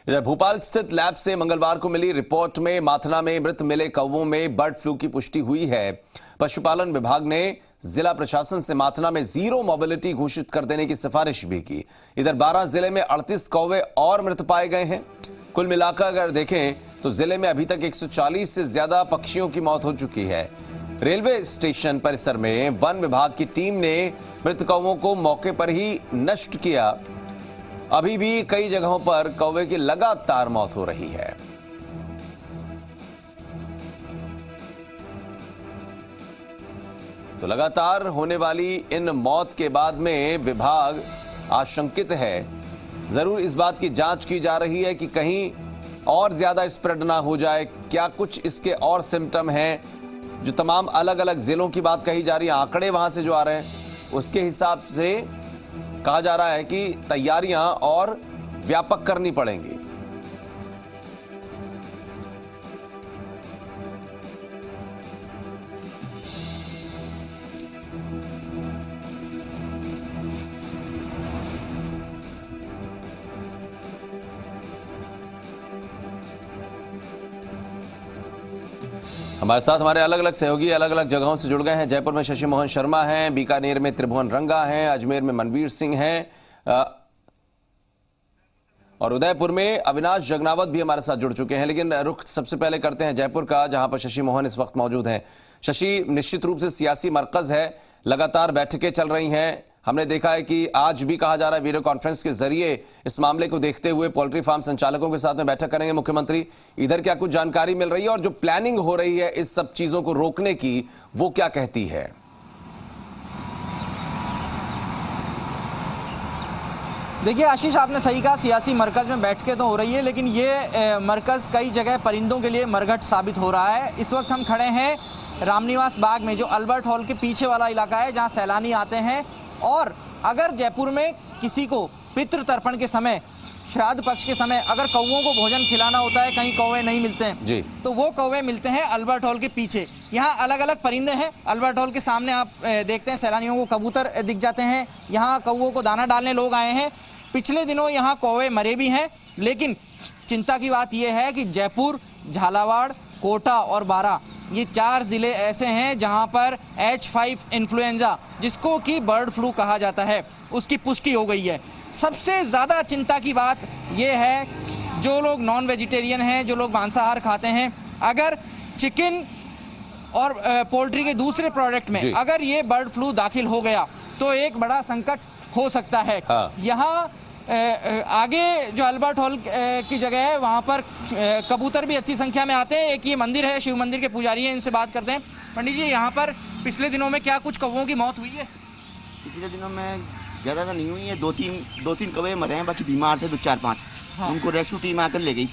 इधर भोपाल स्थित लैब से मंगलवार को मिली रिपोर्ट में माथना में मृत मिले कौवों में बर्ड फ्लू की पुष्टि हुई है। पशुपालन विभाग ने जिला प्रशासन से माथना में जीरो मोबिलिटी घोषित कर देने की सिफारिश भी की। इधर 12 जिले में 38 कौवे और मृत पाए गए हैं। कुल मिलाकर अगर देखें तो जिले में अभी तक 140 से ज्यादा पक्षियों की मौत हो चुकी है। रेलवे स्टेशन परिसर में वन विभाग की टीम ने मृत कौवों को मौके पर ही नष्ट किया। अभी भी कई जगहों पर कौवे की लगातार मौत हो रही है। तो लगातार होने वाली इन मौत के बाद में विभाग आशंकित है। जरूर इस बात की जांच की जा रही है कि कहीं और ज्यादा स्प्रेड ना हो जाए। क्या कुछ इसके और सिम्टम हैं? जो तमाम अलग अलग जिलों की बात कही जा रही है, आंकड़े वहां से जो आ रहे हैं उसके हिसाब से कहा जा रहा है कि तैयारियां और व्यापक करनी पड़ेंगी। हमारे साथ हमारे अलग अलग सहयोगी अलग अलग जगहों से जुड़ गए हैं। जयपुर में शशि मोहन शर्मा हैं, बीकानेर में त्रिभुवन रंगा हैं, अजमेर में मनवीर सिंह हैं और उदयपुर में अविनाश जगनावत भी हमारे साथ जुड़ चुके हैं। लेकिन रुख सबसे पहले करते हैं जयपुर का, जहां पर शशि मोहन इस वक्त मौजूद हैं। शशि, निश्चित रूप से सियासी मरकज है, लगातार बैठकें चल रही हैं। हमने देखा है कि आज भी कहा जा रहा है वीडियो कॉन्फ्रेंस के जरिए इस मामले को देखते हुए पोल्ट्री फार्म संचालकों के साथ में बैठक करेंगे मुख्यमंत्री। इधर क्या कुछ जानकारी मिल रही है और जो प्लानिंग हो रही है इस सब चीजों को रोकने की, वो क्या कहती है? देखिए आशीष, आपने सही कहा, सियासी मरकज में बैठकें तो हो रही है, लेकिन ये मरकज कई जगह परिंदों के लिए मरघट साबित हो रहा है। इस वक्त हम खड़े हैं रामनिवास बाग में, जो अल्बर्ट हॉल के पीछे वाला इलाका है, जहां सैलानी आते हैं। और अगर जयपुर में किसी को पितृ तर्पण के समय, श्राद्ध पक्ष के समय अगर कौवों को भोजन खिलाना होता है, कहीं कौवे नहीं मिलते हैं जी, तो वो कौवे मिलते हैं अल्बर्ट हॉल के पीछे। यहाँ अलग अलग परिंदे हैं। अल्बर्ट हॉल के सामने आप देखते हैं सैलानियों को कबूतर दिख जाते हैं। यहाँ कौवों को दाना डालने लोग आए हैं। पिछले दिनों यहाँ कौवे मरे भी हैं। लेकिन चिंता की बात यह है कि जयपुर, झालावाड़, कोटा और बारा, ये 4 जिले ऐसे हैं जहां पर H5 इन्फ्लुएंजा, जिसको कि बर्ड फ्लू कहा जाता है, उसकी पुष्टि हो गई है। सबसे ज़्यादा चिंता की बात यह है, जो लोग नॉन वेजिटेरियन हैं, जो लोग मांसाहार खाते हैं, अगर चिकन और पोल्ट्री के दूसरे प्रोडक्ट में अगर ये बर्ड फ्लू दाखिल हो गया तो एक बड़ा संकट हो सकता है। यहाँ आगे जो अल्बर्ट हॉल की जगह है, वहाँ पर कबूतर भी अच्छी संख्या में आते हैं। एक ये मंदिर है, शिव मंदिर के पुजारी हैं, इनसे बात करते हैं। पंडित जी, यहाँ पर पिछले दिनों में क्या कुछ कौवों की मौत हुई है? पिछले दिनों में ज़्यादा तो नहीं हुई है, दो तीन कौवे मरे हैं, बाकी बीमार थे 2-4-5। उनको रेस्क्यू टीम आकर ले गई।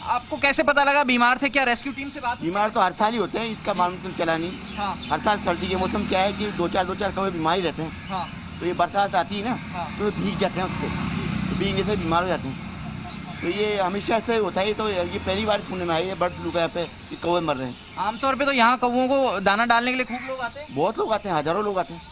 आपको कैसे पता लगा बीमार थे? क्या रेस्क्यू टीम से बात? बीमार तो हर साल ही होते हैं, इसका मालूम तो चला नहीं। हर साल सर्दी के मौसम क्या है कि 2-4 कौवे बीमार ही रहते हैं। तो ये बरसात आती है ना, तो भीग जाते हैं, उससे भीगने से बीमार हो जाते हैं। तो ये हमेशा से होता है। तो ये पहली बार सुनने में आई है बर्ड फ्लू का, यहाँ पे कौवे मर रहे हैं। आमतौर पे तो यहाँ कौवों को दाना डालने के लिए खूब लोग आते हैं। बहुत लोग आते हैं, हजारों लोग आते हैं।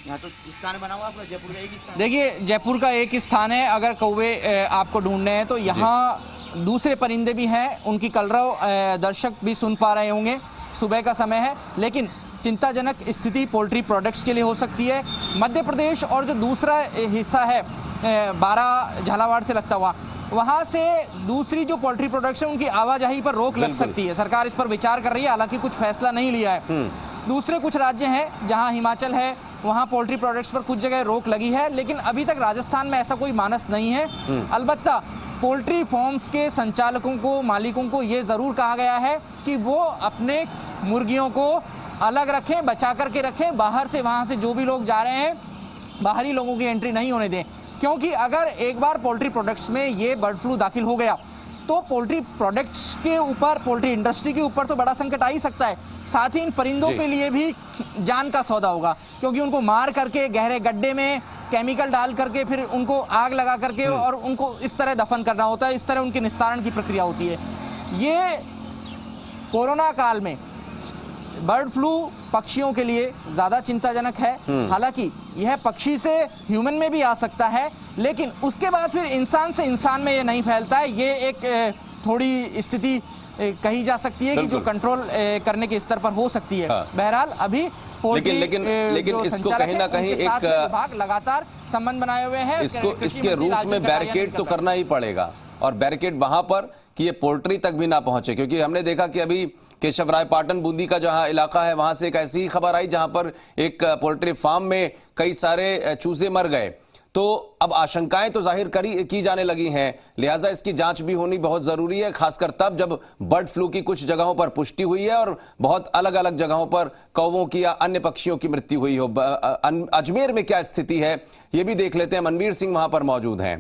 यहाँ तो स्थान बना हुआ है, जयपुर का एक स्थान। देखिए, जयपुर का एक स्थान है। अगर कौवे आपको ढूंढने हैं तो यहाँ दूसरे परिंदे भी हैं, उनकी कलरव दर्शक भी सुन पा रहे होंगे। सुबह का समय है, लेकिन चिंताजनक स्थिति पोल्ट्री प्रोडक्ट्स के लिए हो सकती है। मध्य प्रदेश और जो दूसरा हिस्सा है बारा, झालावाड़ से लगता हुआ, वहाँ से दूसरी जो पोल्ट्री प्रोडक्ट्स है उनकी आवाजाही पर रोक लग सकती है। सरकार इस पर विचार कर रही है, हालांकि कुछ फैसला नहीं लिया है। दूसरे कुछ राज्य हैं, जहाँ हिमाचल है, वहाँ पोल्ट्री प्रोडक्ट्स पर कुछ जगह रोक लगी है, लेकिन अभी तक राजस्थान में ऐसा कोई मानस नहीं है। अलबत्ता पोल्ट्री फार्म्स के संचालकों को, मालिकों को ये ज़रूर कहा गया है कि वो अपने मुर्गियों को अलग रखें, बचा करके रखें। बाहर से, वहाँ से जो भी लोग जा रहे हैं, बाहरी लोगों की एंट्री नहीं होने दें, क्योंकि अगर एक बार पोल्ट्री प्रोडक्ट्स में ये बर्ड फ्लू दाखिल हो गया तो पोल्ट्री प्रोडक्ट्स के ऊपर, पोल्ट्री इंडस्ट्री के ऊपर तो बड़ा संकट आ ही सकता है। साथ ही इन परिंदों के लिए भी जान का सौदा होगा, क्योंकि उनको मार करके गहरे गड्ढे में केमिकल डाल करके फिर उनको आग लगा करके और उनको इस तरह दफन करना होता है। इस तरह उनके निस्तारण की प्रक्रिया होती है। ये कोरोना काल में बर्ड फ्लू पक्षियों के लिए ज़्यादा चिंताजनक है। हालांकि यह पक्षी से ह्यूमन में भी आ सकता है, लेकिन उसके बाद फिर इंसान से इंसान में ये नहीं फैलता है। ये एक थोड़ी स्थिति कही जा सकती है कि जो कंट्रोल करने के स्तर पर हो सकती है। बहरहाल अभी लेकिन इसको कहीं ना कहीं एक विभाग लगातार संबंध बनाए हुए हैं। इसके रूप में बैरिकेड तो करना ही पड़ेगा, और बैरिकेड वहां पर कि ये पोल्ट्री तक भी ना पहुंचे, क्योंकि हमने देखा कि अभी केशवराय पाटन बूंदी का जहां इलाका है वहां से एक ऐसी ही खबर आई जहां पर एक पोल्ट्री फार्म में कई सारे चूजे मर गए। तो अब आशंकाएं तो जाहिर की जाने लगी हैं, लिहाजा इसकी जांच भी होनी बहुत जरूरी है, खासकर तब जब बर्ड फ्लू की कुछ जगहों पर पुष्टि हुई है और बहुत अलग अलग जगहों पर कौवों की या अन्य पक्षियों की मृत्यु हुई हो। अजमेर में क्या स्थिति है ये भी देख लेते हैं। मनवीर सिंह वहां पर मौजूद हैं।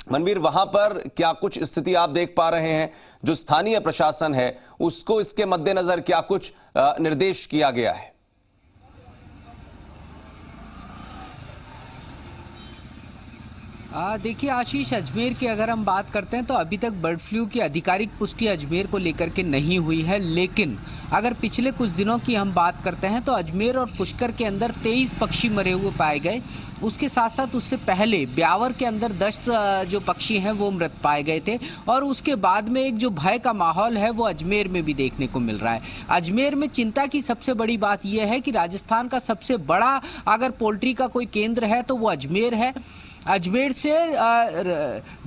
मनवीर, वहां पर क्या कुछ स्थिति आप देख पा रहे हैं? जो स्थानीय प्रशासन है उसको इसके मद्देनजर क्या कुछ निर्देश किया गया है? देखिए आशीष, अजमेर की अगर हम बात करते हैं तो अभी तक बर्ड फ्लू की आधिकारिक पुष्टि अजमेर को लेकर के नहीं हुई है, लेकिन अगर पिछले कुछ दिनों की हम बात करते हैं तो अजमेर और पुष्कर के अंदर 23 पक्षी मरे हुए पाए गए। उसके साथ साथ उससे पहले ब्यावर के अंदर 10 जो पक्षी हैं वो मृत पाए गए थे, और उसके बाद में एक जो भय का माहौल है वो अजमेर में भी देखने को मिल रहा है। अजमेर में चिंता की सबसे बड़ी बात यह है कि राजस्थान का सबसे बड़ा अगर पोल्ट्री का कोई केंद्र है तो वो अजमेर है। अजमेर से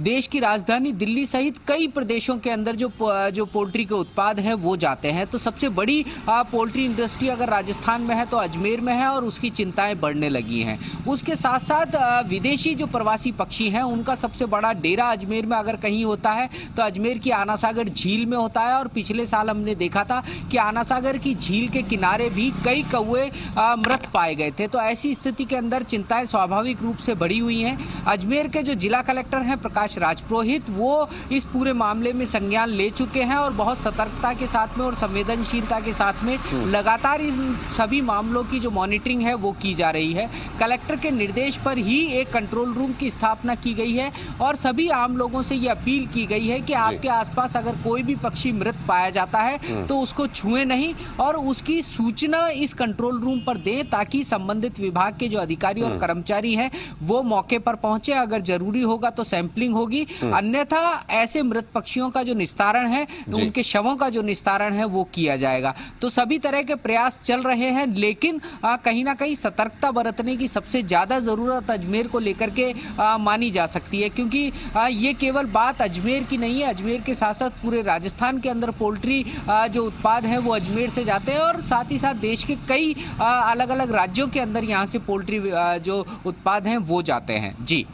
देश की राजधानी दिल्ली सहित कई प्रदेशों के अंदर जो पोल्ट्री के उत्पाद हैं वो जाते हैं। तो सबसे बड़ी पोल्ट्री इंडस्ट्री अगर राजस्थान में है तो अजमेर में है, और उसकी चिंताएं बढ़ने लगी हैं। उसके साथ साथ विदेशी जो प्रवासी पक्षी हैं उनका सबसे बड़ा डेरा अजमेर में अगर कहीं होता है तो अजमेर की आना सागर झील में होता है। और पिछले साल हमने देखा था कि आना सागर की झील के किनारे भी कई कौवे मृत पाए गए थे। तो ऐसी स्थिति के अंदर चिंताएं स्वाभाविक रूप से बढ़ी हुई हैं। अजमेर के जो जिला कलेक्टर हैं प्रकाश राजपुरोहित, वो इस पूरे मामले में संज्ञान ले चुके हैं और बहुत सतर्कता के साथ में और संवेदनशीलता के साथ में लगातार इन सभी मामलों की जो मॉनिटरिंग है वो की जा रही है। कलेक्टर के निर्देश पर ही एक कंट्रोल रूम की स्थापना की गई है और सभी आम लोगों से ये अपील की गई है कि आपके आसपास अगर कोई भी पक्षी मृत पाया जाता है तो उसको छुएं नहीं और उसकी सूचना इस कंट्रोल रूम पर दें, ताकि संबंधित विभाग के जो अधिकारी और कर्मचारी हैं वो मौके पर पहुंचे। अगर जरूरी होगा तो सैंपलिंग होगी, अन्यथा ऐसे मृत पक्षियों का जो निस्तारण है, उनके शवों का जो निस्तारण है वो किया जाएगा। तो सभी तरह के प्रयास चल रहे हैं, लेकिन कहीं ना कहीं सतर्कता बरतने की सबसे ज्यादा जरूरत अजमेर को लेकर के मानी जा सकती है, क्योंकि ये केवल बात अजमेर की नहीं है। अजमेर के साथ साथ पूरे राजस्थान के अंदर पोल्ट्री जो उत्पाद है वो अजमेर से जाते हैं, और साथ ही साथ देश के कई अलग अलग राज्यों के अंदर यहाँ से पोल्ट्री जो उत्पाद हैं वो जाते हैं। जी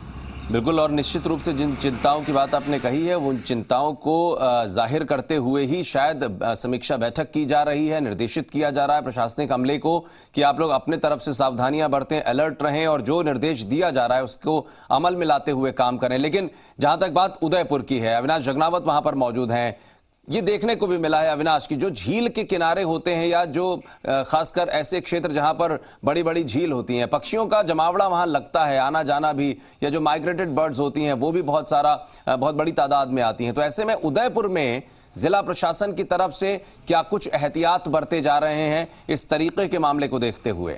बिल्कुल, और निश्चित रूप से जिन चिंताओं की बात आपने कही है उन चिंताओं को जाहिर करते हुए ही शायद समीक्षा बैठक की जा रही है, निर्देशित किया जा रहा है प्रशासनिक अमले को कि आप लोग अपने तरफ से सावधानियां बरतें, अलर्ट रहें और जो निर्देश दिया जा रहा है उसको अमल में लाते हुए काम करें। लेकिन जहां तक बात उदयपुर की है, अविनाश जगनावत वहां पर मौजूद हैं। ये देखने को भी मिला है अविनाश की जो झील के किनारे होते हैं या जो खासकर ऐसे क्षेत्र जहां पर बड़ी बड़ी झील होती हैं, पक्षियों का जमावड़ा वहां लगता है, आना जाना भी, या जो माइग्रेटेड बर्ड्स होती हैं वो भी बहुत बड़ी तादाद में आती हैं। तो ऐसे में उदयपुर में जिला प्रशासन की तरफ से क्या कुछ एहतियात बरते जा रहे हैं इस तरीके के मामले को देखते हुए?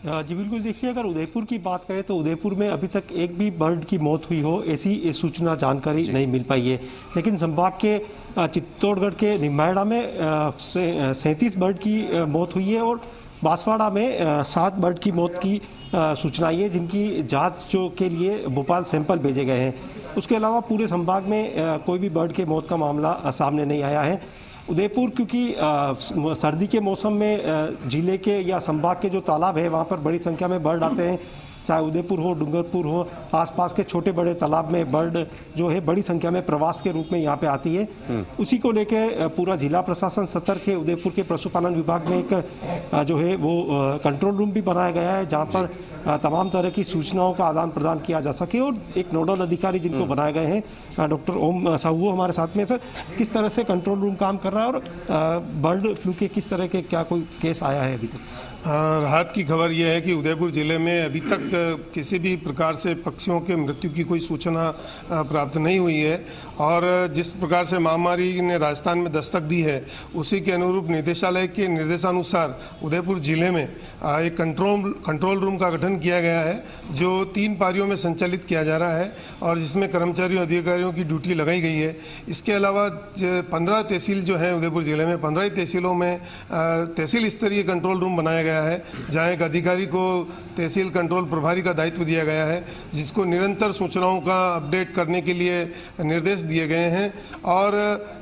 जी बिल्कुल, देखिए अगर उदयपुर की बात करें तो उदयपुर में अभी तक एक भी बर्ड की मौत हुई हो ऐसी सूचना जानकारी नहीं मिल पाई है। लेकिन संभाग के चित्तौड़गढ़ के निम्बाहेड़ा में 37 बर्ड की मौत हुई है और बांसवाड़ा में 7 बर्ड की मौत की सूचना आई है, जिनकी जांच के लिए भोपाल सैंपल भेजे गए हैं। उसके अलावा पूरे संभाग में कोई भी बर्ड के मौत का मामला सामने नहीं आया है। उदयपुर क्योंकि सर्दी के मौसम में जिले के या संभाग के जो तालाब है वहाँ पर बड़ी संख्या में बर्ड आते हैं, चाहे उदयपुर हो, डूंगरपुर हो, आसपास के छोटे बड़े तालाब में बर्ड जो है बड़ी संख्या में प्रवास के रूप में यहाँ पे आती है। उसी को लेके पूरा जिला प्रशासन सतर्क है। उदयपुर के पशुपालन विभाग में एक जो है वो कंट्रोल रूम भी बनाया गया है जहाँ पर तमाम तरह की सूचनाओं का आदान प्रदान किया जा सके, और एक नोडल अधिकारी जिनको बनाए गए हैं डॉक्टर ओम साहू हमारे साथ में। सर, किस तरह से कंट्रोल रूम काम कर रहा है और बर्ड फ्लू के किस तरह के क्या कोई केस आया है अभी तक? राहत की खबर यह है कि उदयपुर जिले में अभी तक किसी भी प्रकार से पक्षियों के मृत्यु की कोई सूचना प्राप्त नहीं हुई है और जिस प्रकार से महामारी ने राजस्थान में दस्तक दी है उसी के अनुरूप निदेशालय के निर्देशानुसार उदयपुर जिले में एक कंट्रोल रूम का गठन किया गया है जो 3 पारियों में संचालित किया जा रहा है और जिसमें कर्मचारियों अधिकारियों की ड्यूटी लगाई गई है। इसके अलावा 15 तहसील जो है उदयपुर जिले में 15 तहसीलों में तहसील स्तरीय कंट्रोल रूम बनाया गया है जहां एक अधिकारी को तहसील कंट्रोल प्रभारी का दायित्व दिया गया है जिसको निरंतर सूचनाओं का अपडेट करने के लिए निर्देश दिए गए हैं और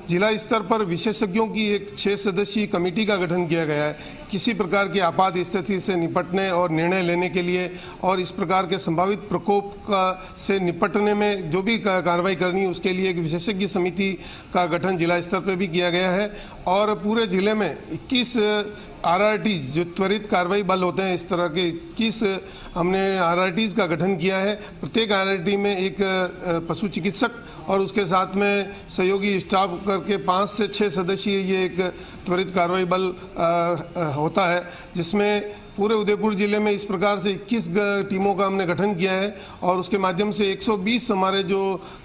जिला स्तर पर विशेषज्ञों की एक 6 सदस्यीय कमेटी का गठन किया गया है किसी प्रकार की आपात स्थिति से निपटने और निर्णय लेने के लिए और इस प्रकार के संभावित प्रकोप से निपटने में जो भी कार्रवाई करनी है उसके लिए एक विशेषज्ञ समिति का गठन जिला स्तर पर भी किया गया है और पूरे जिले में 21 RRTs जो त्वरित कार्रवाई बल होते हैं इस तरह के 21 हमने RRTs का गठन किया है। प्रत्येक RRT में एक पशु चिकित्सक और उसके साथ में सहयोगी स्टाफ करके 5 से 6 सदस्यीय ये एक त्वरित कार्रवाई बल होता है जिसमें पूरे उदयपुर जिले में इस प्रकार से 21 टीमों का हमने गठन किया है और उसके माध्यम से 120 हमारे जो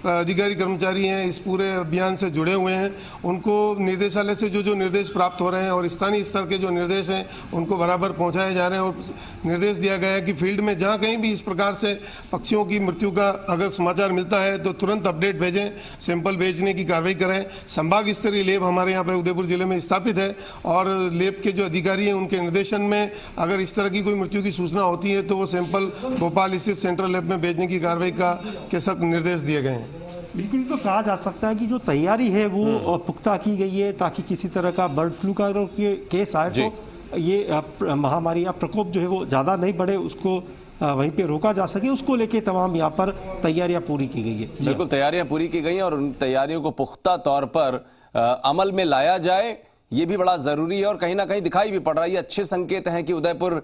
अधिकारी कर्मचारी हैं इस पूरे अभियान से जुड़े हुए हैं उनको निर्देशालय से जो निर्देश प्राप्त हो रहे हैं और स्थानीय स्तर के जो निर्देश हैं उनको बराबर पहुंचाए जा रहे हैं और निर्देश दिया गया है कि फील्ड में जहां कहीं भी इस प्रकार से पक्षियों की मृत्यु का अगर समाचार मिलता है तो तुरंत अपडेट भेजें, सैंपल भेजने की कार्रवाई करें। संभाग स्तरीय लैब हमारे यहाँ पे उदयपुर जिले में स्थापित है और लैब के जो अधिकारी हैं उनके निर्देशन में अगर इस तरह की कोई मृत्यु की सूचना होती है तो वो सैंपल भोपाल स्थित सेंट्रल लैब में भेजने की कार्रवाई के सब निर्देश दिए गए हैं। बिल्कुल, तो कहा जा सकता है कि जो तैयारी है वो पुख्ता की गई है ताकि किसी तरह का बर्ड फ्लू का केस आए तो ये महामारी या प्रकोप जो है वो ज़्यादा नहीं बढ़े, उसको वहीं पे रोका जा सके, उसको लेके तमाम यहाँ पर तैयारियां पूरी की गई है। बिल्कुल, तैयारियां पूरी की गई हैं और उन तैयारियों को पुख्ता तौर पर अमल में लाया जाए ये भी बड़ा जरूरी है और कहीं ना कहीं दिखाई भी पड़ रहा है। ये अच्छे संकेत हैं कि उदयपुर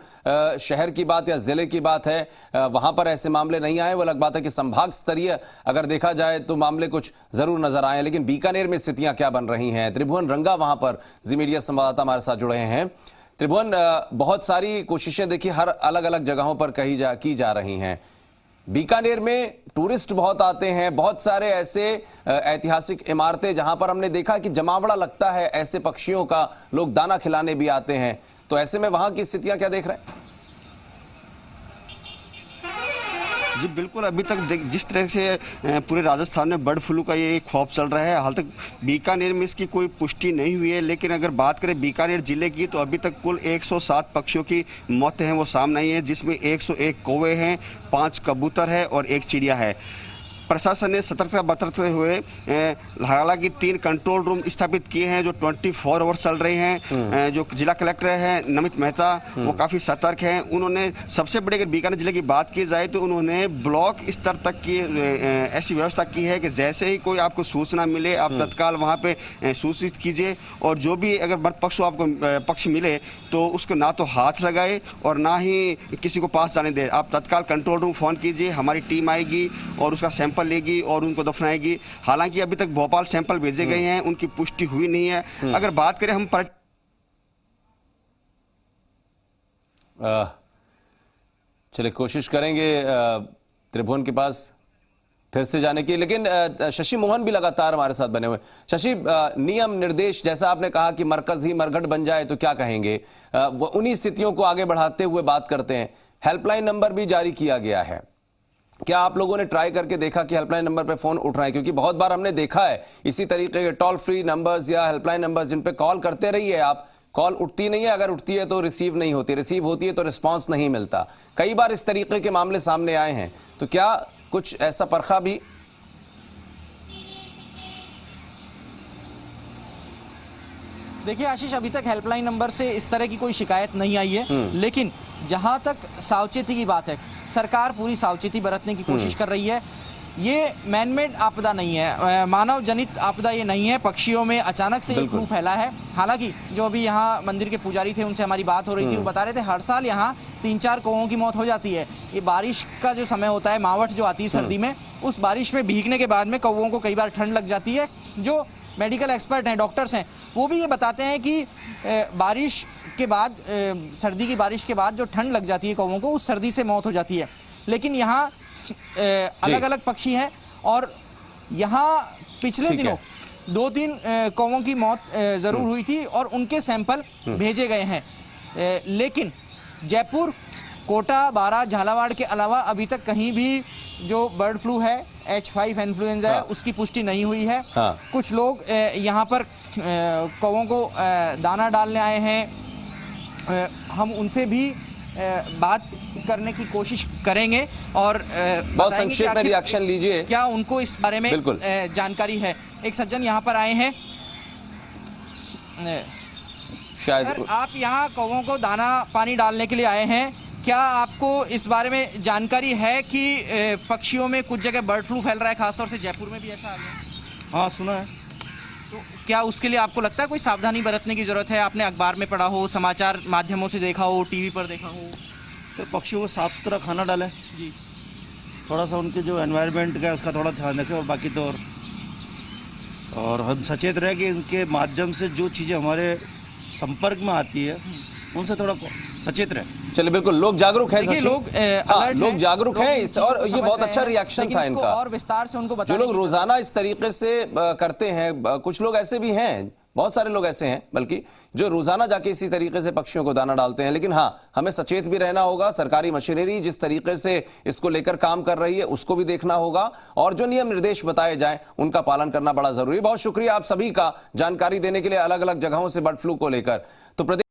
शहर की बात या जिले की बात है वहां पर ऐसे मामले नहीं आए। वो अलग बात है कि संभाग स्तरीय अगर देखा जाए तो मामले कुछ जरूर नजर आए, लेकिन बीकानेर में स्थितियां क्या बन रही हैं? त्रिभुवन रंगा वहां पर जी मीडिया संवाददाता हमारे साथ जुड़े हैं। त्रिभुवन, बहुत सारी कोशिशें देखिए हर अलग अलग जगहों पर की जा रही हैं। बीकानेर में टूरिस्ट बहुत आते हैं, बहुत सारे ऐसे ऐतिहासिक इमारतें जहां पर हमने देखा कि जमावड़ा लगता है ऐसे पक्षियों का, लोग दाना खिलाने भी आते हैं, तो ऐसे में वहां की स्थितियां क्या देख रहे हैं? जी बिल्कुल, अभी तक जिस तरह से पूरे राजस्थान में बर्ड फ्लू का ये खौफ चल रहा है, हाल तक बीकानेर में इसकी कोई पुष्टि नहीं हुई है, लेकिन अगर बात करें बीकानेर जिले की तो अभी तक कुल 107 पक्षियों की मौतें हैं वो सामने आई है, जिसमें 101 कौवे हैं, 5 कबूतर है और 1 चिड़िया है। प्रशासन ने सतर्कता बरतते हुए हालांकि 3 कंट्रोल रूम स्थापित किए हैं जो 24 आवर्स चल रहे हैं। जो जिला कलेक्टर हैं नमित मेहता वो काफ़ी सतर्क हैं। उन्होंने सबसे बड़े अगर बीकानेर जिले की बात की जाए तो उन्होंने ब्लॉक स्तर तक की ऐसी व्यवस्था की है कि जैसे ही कोई आपको सूचना मिले आप तत्काल वहाँ पे सूचित कीजिए और जो भी अगर मृत पशु आपको पक्षी मिले तो उसको ना तो हाथ लगाए और ना ही किसी को पास जाने दे। आप तत्काल कंट्रोल रूम फ़ोन कीजिए, हमारी टीम आएगी और उसका सैंपल लेगी और उनको दफनाएगी। हालांकि अभी तक भोपाल सैंपल भेजे गए हैं, उनकी पुष्टि हुई नहीं है। अगर बात करें हम चलिए कोशिश करेंगे त्रिभुवन के पास फिर से जाने की, लेकिन शशि मोहन भी लगातार हमारे साथ बने हुए। शशि, नियम निर्देश जैसा आपने कहा कि मरकज ही मरघट बन जाए तो क्या कहेंगे, उन्हीं स्थितियों को आगे बढ़ाते हुए बात करते हैं। हेल्पलाइन नंबर भी जारी किया गया है, क्या आप लोगों ने ट्राई करके देखा कि हेल्पलाइन नंबर पे फोन उठ रहा है? क्योंकि बहुत बार हमने देखा है इसी तरीके के टोल फ्री नंबर्स या हेल्पलाइन नंबर्स जिन पे कॉल करते रहिए आप, कॉल उठती नहीं है, अगर उठती है तो रिसीव नहीं होती, रिसीव होती है तो रिस्पांस नहीं मिलता। कई बार इस तरीके के मामले सामने आए हैं, तो क्या कुछ ऐसा परखा भी? देखिए आशीष, अभी तक हेल्पलाइन नंबर से इस तरह की कोई शिकायत नहीं आई है, लेकिन जहां तक सावचेती की बात है, सरकार पूरी सावचेती बरतने की कोशिश कर रही है। ये मैनमेड आपदा नहीं है, मानव जनित आपदा ये नहीं है। पक्षियों में अचानक से ये फ्लू फैला है। हालांकि जो अभी यहाँ मंदिर के पुजारी थे उनसे हमारी बात हो रही थी, वो बता रहे थे हर साल यहाँ 3-4 कौवों की मौत हो जाती है। ये बारिश का जो समय होता है, मावठ जो आती है सर्दी में, उस बारिश में भीगने के बाद में कौवों को कई बार ठंड लग जाती है। जो मेडिकल एक्सपर्ट हैं, डॉक्टर्स हैं, वो भी ये बताते हैं कि बारिश के बाद सर्दी की बारिश के बाद जो ठंड लग जाती है कौवों को, उस सर्दी से मौत हो जाती है। लेकिन यहाँ अलग अलग पक्षी हैं और यहाँ पिछले दिनों 2-3 कौवों की मौत ज़रूर हुई थी और उनके सैंपल भेजे गए हैं। लेकिन जयपुर, कोटा, बारां, झालावाड़ के अलावा अभी तक कहीं भी जो बर्ड फ्लू है, H5 इन्फ्लुएंजा है, उसकी पुष्टि नहीं हुई है। कुछ लोग यहाँ पर कौवों को दाना डालने आए हैं, हम उनसे भी बात करने की कोशिश करेंगे और बहुत संक्षेप में रिएक्शन लीजिए, क्या उनको इस बारे में जानकारी है। एक सज्जन यहाँ पर आए हैं, शायद सर आप यहाँ कौवों को दाना पानी डालने के लिए आए हैं, क्या आपको इस बारे में जानकारी है कि पक्षियों में कुछ जगह बर्ड फ्लू फैल रहा है, खासतौर से जयपुर में भी ऐसा आ गया? हाँ सुना है। तो क्या उसके लिए आपको लगता है कोई सावधानी बरतने की जरूरत है? आपने अखबार में पढ़ा हो, समाचार माध्यमों से देखा हो, टीवी पर देखा हो? तो पक्षियों को साफ सुथरा खाना डालें जी, थोड़ा सा उनके जो एनवायरनमेंट का है उसका थोड़ा ध्यान रखें और बाकी तो और हम सचेत रहें कि इनके माध्यम से जो चीज़ें हमारे संपर्क में आती है उनसे थोड़ा सचेत रहें। चलिए बिल्कुल, लोग जागरूक हैं, लोग जागरूक हैं इस, और ये बहुत अच्छा रिएक्शन था इनका। और विस्तार से उनको जो लोग रोजाना इस तरीके से करते हैं, कुछ लोग ऐसे भी हैं, बहुत सारे लोग ऐसे हैं बल्कि, जो रोजाना जाके इसी तरीके से पक्षियों को दाना डालते हैं। लेकिन हाँ, हमें सचेत भी रहना होगा। सरकारी मशीनरी जिस तरीके से इसको लेकर काम कर रही है उसको भी देखना होगा, और जो नियम निर्देश बताए जाएं उनका पालन करना बड़ा जरूरी है। बहुत शुक्रिया आप सभी का जानकारी देने के लिए अलग अलग जगहों से बर्ड फ्लू को लेकर। तो